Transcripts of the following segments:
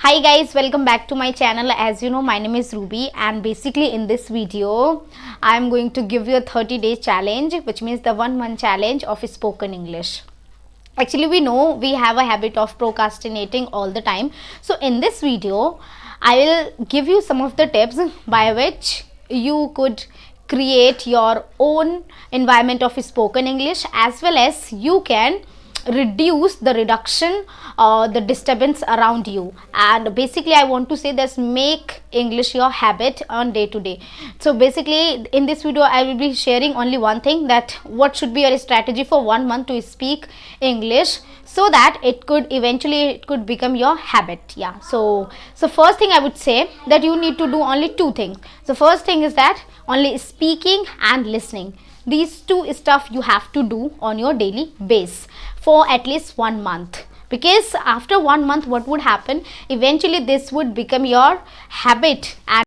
Hi guys, welcome back to my channel. As you know, my name is Ruby, and basically in this video I am going to give you a 30-day challenge, which means the 1 month challenge of spoken English. Actually, we know we have a habit of procrastinating all the time. So in this video I will give you some of the tips by which you could create your own environment of spoken English, as well as you can reduce the disturbance around you. And basically I want to say this: make English your habit on day to day. So basically in this video I will be sharing only one thing, that what should be your strategy for 1 month to speak English, so that it could become your habit. Yeah, so first thing I would say that you need to do only two things. So first thing is that only speaking and listening, these two stuff you have to do on your daily base for at least 1 month, because after 1 month what would happen, eventually this would become your habit. And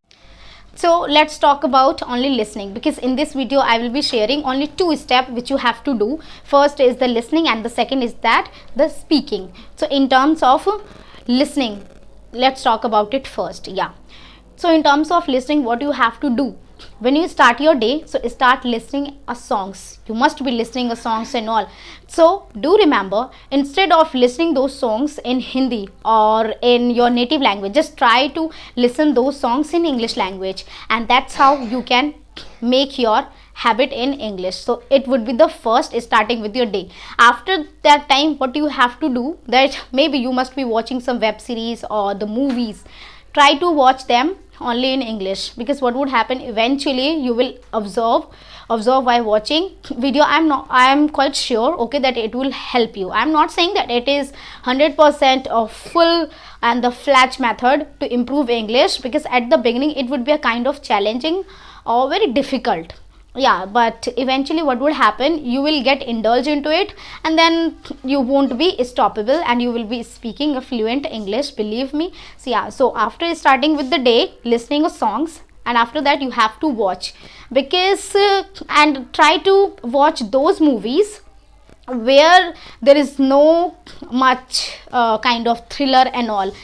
so let's talk about only listening, because in this video I will be sharing only two steps which you have to do. First is the listening and the second is that the speaking. So in terms of listening, let's talk about it first. Yeah, so in terms of listening, what you have to do when you start your day, so start listening a songs. You must be listening a songs and all. So do remember, instead of listening those songs in Hindi or in your native language, just try to listen those songs in English language, and that's how you can make your habit in English. So it would be the first starting with your day. After that time, what you have to do, that maybe you must be watching some web series or the movies, try to watch them only in English, because what would happen, eventually you will observe while watching video. I am quite sure, okay, that it will help you. I'm not saying that it is 100% of full and the flash method to improve English, because at the beginning it would be a kind of challenging or very difficult. Yeah, but eventually what would happen, you will get indulged into it, and then you won't be stoppable and you will be speaking a fluent English, believe me. So yeah, so after starting with the day, listening of songs, and after that you have to watch, because and try to watch those movies where there is no much kind of thriller and all.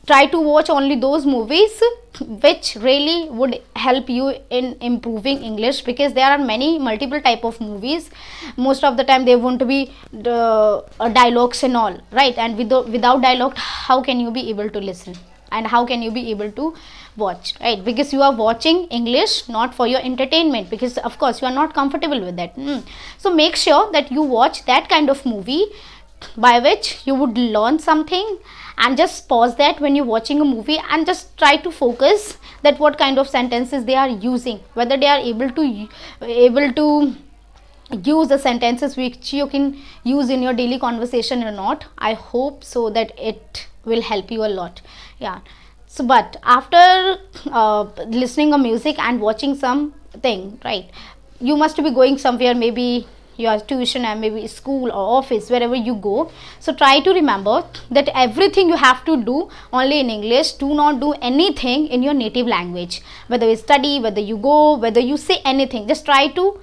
Try to watch only those movies which really would help you in improving English, because there are multiple type of movies. Most of the time they want to be the dialogues and all, right? And without dialogue, how can you be able to listen, and how can you be able to watch, right? Because you are watching English not for your entertainment, because of course you are not comfortable with that. So make sure that you watch that kind of movie by which you would learn something, and just pause that when you're watching a movie and just try to focus that what kind of sentences they are using, whether they are able to use the sentences which you can use in your daily conversation or not. I hope so that it will help you a lot. Yeah, so but after listening a music and watching something, right, you must be going somewhere, maybe your tuition and maybe school or office, wherever you go. So try to remember that everything you have to do only in English. Do not do anything in your native language, whether you study, whether you go, whether you say anything. Just try to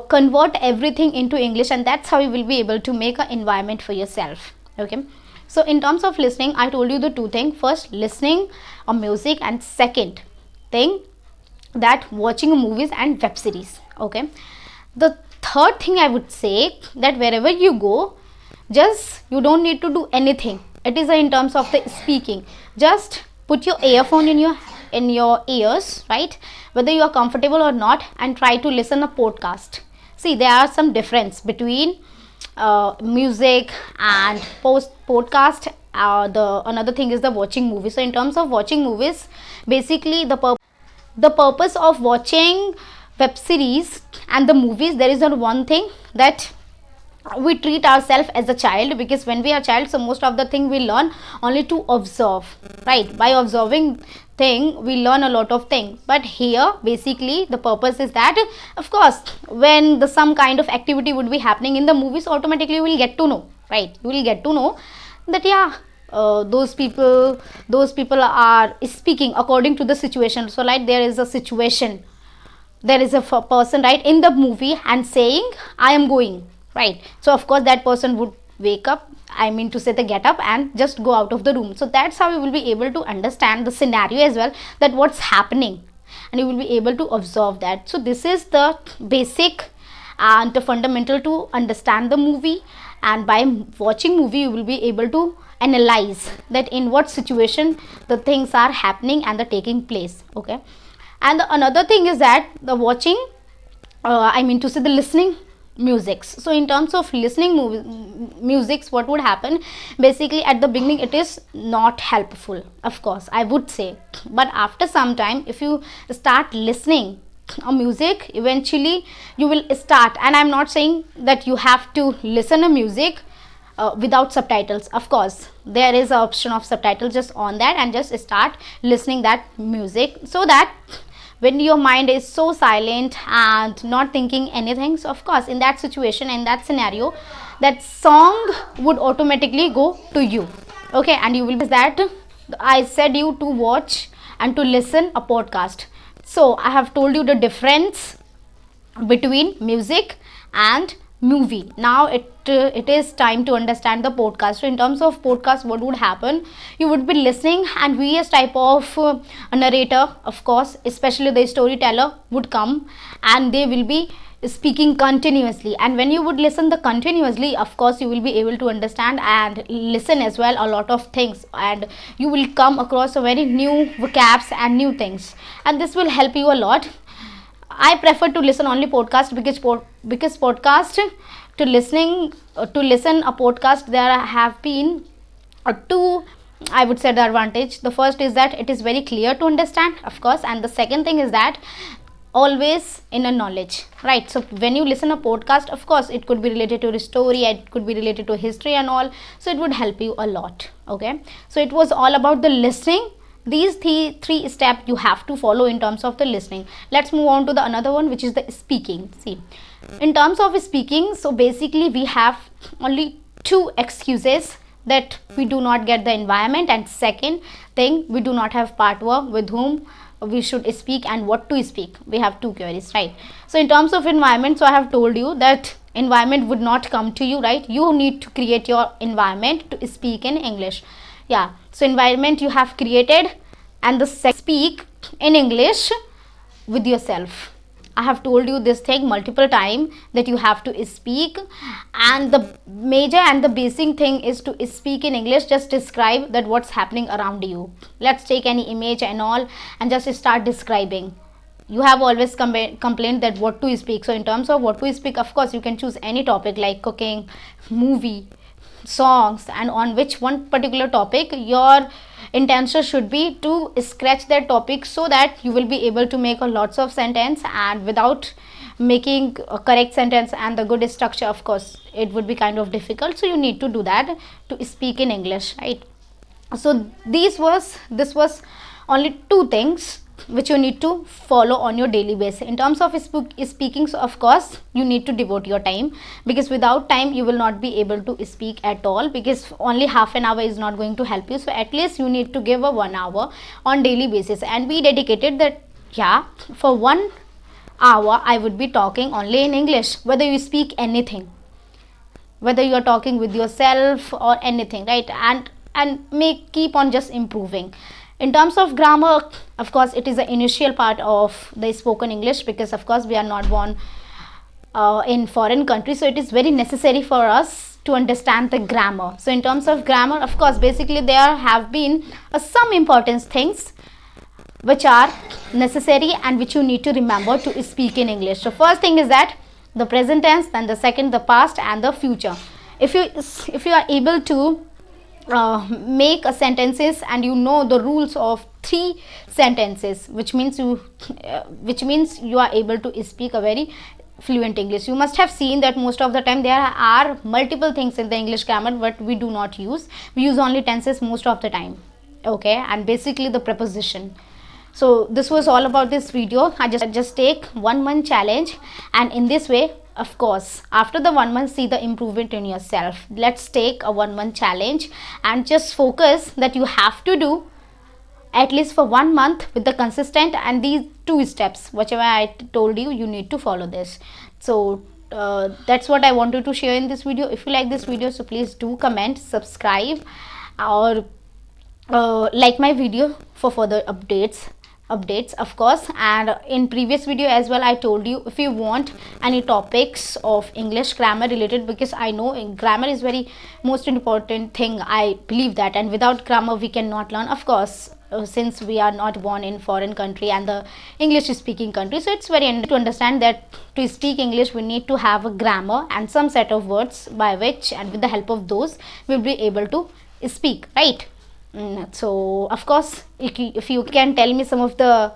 convert everything into English, and that's how you will be able to make an environment for yourself. Okay, so in terms of listening, I told you the two things: first listening a music, and second thing that watching movies and web series. Okay, the third thing I would say, that wherever you go, just you don't need to do anything. It is in terms of the speaking, just put your earphone in your ears, right, whether you are comfortable or not, and try to listen a podcast. See, there are some difference between music and podcast. The another thing is the watching movies. So in terms of watching movies, basically the purpose of watching web series and the movies, there is not one thing, that we treat ourselves as a child, because when we are child, so most of the thing we learn only to observe, right? By observing thing we learn a lot of things. But here basically the purpose is that, of course, when some kind of activity would be happening in the movies, automatically you will get to know, right? You will get to know that, yeah, those people are speaking according to the situation. So like there is a situation, there is a person, right, in the movie, and saying I am going, right? So of course that person would wake up, I mean to say the get up and just go out of the room. So that's how you will be able to understand the scenario as well, that what's happening, and you will be able to observe that. So this is the basic and the fundamental to understand the movie, and by watching movie you will be able to analyze that in what situation the things are happening and the taking place. Okay, and the another thing is that the watching, I mean to say the listening musics. So in terms of listening musics, what would happen, basically at the beginning it is not helpful, of course, I would say, but after some time if you start listening a music, eventually you will start, and I'm not saying that you have to listen a music without subtitles. Of course there is an option of subtitles, just on that and just start listening that music, so that when your mind is so silent and not thinking anything, so of course in that situation, in that scenario, that song would automatically go to you. Okay, and you will be that I said you to watch and to listen a podcast. So I have told you the difference between music and movie. Now it is time to understand the podcast. So in terms of podcast, what would happen, you would be listening and various type of a narrator, of course, especially the storyteller would come, and they will be speaking continuously, and when you would listen the continuously, of course you will be able to understand and listen as well a lot of things, and you will come across a very new vocabs and new things, and this will help you a lot. I prefer to listen only podcast, because podcast to listen a podcast, there have been two, I would say, the advantage. The first is that it is very clear to understand, of course, and the second thing is that always in a knowledge, right? So when you listen a podcast, of course it could be related to the story, it could be related to history and all, so it would help you a lot. Okay, so it was all about the listening. These three steps you have to follow in terms of the listening. Let's move on to the another one, which is the speaking. See, in terms of speaking, so basically we have only two excuses, that we do not get the environment, and second thing, we do not have partner with whom we should speak and what to speak. We have two queries, right? So in terms of environment, so I have told you that environment would not come to you, right? You need to create your environment to speak in English. Yeah, so environment you have created, and the speak in English with yourself. I have told you this thing multiple times, that you have to speak, and the major and the basic thing is to speak in English. Just describe that what's happening around you. Let's take any image and all and just start describing. You have always complained that what to speak. So in terms of what to speak, of course you can choose any topic like cooking, movie, songs, and on which one particular topic your intention should be to scratch that topic, so that you will be able to make a lots of sentence, and without making a correct sentence and the good structure, of course it would be kind of difficult. So you need to do that to speak in English, right? So this was only two things which you need to follow on your daily basis in terms of speaking. So of course you need to devote your time, because without time you will not be able to speak at all, because only half an hour is not going to help you. So at least you need to give a 1 hour on daily basis, and be dedicated that, yeah, for 1 hour I would be talking only in English, whether you speak anything, whether you are talking with yourself or anything, right? And keep on just improving. In terms of grammar, of course it is the initial part of the spoken English, because of course we are not born in foreign country, so it is very necessary for us to understand the grammar. So in terms of grammar, of course basically there have been some important things which are necessary and which you need to remember to speak in English. So first thing is that the present tense, then the second the past, and the future. If you are able to make a sentences and you know the rules of 3 sentences, which means you are able to speak a very fluent English. You must have seen that most of the time there are multiple things in the English grammar, but we do not use. We use only tenses most of the time. Okay, and basically the preposition. So this was all about this video. I just take 1 month challenge, and in this way, of course, after the 1 month, see the improvement in yourself. Let's take a 1 month challenge and just focus that you have to do at least for 1 month with the consistent, and these 2 steps, whichever I told you, you need to follow this. So that's what I wanted to share in this video. If you like this video, so please do comment, subscribe, or like my video for further updates of course. And in previous video as well, I told you if you want any topics of English grammar related, because I know grammar is very most important thing, I believe that, and without grammar we cannot learn, of course, since we are not born in foreign country and the English speaking country. So it's very important to understand that to speak English we need to have a grammar and some set of words by which, and with the help of those, we'll be able to speak, right? So of course, if you can tell me some of the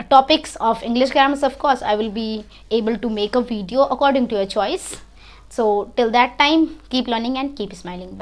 topics of English grammars, of course I will be able to make a video according to your choice. So till that time, keep learning and keep smiling. Bye.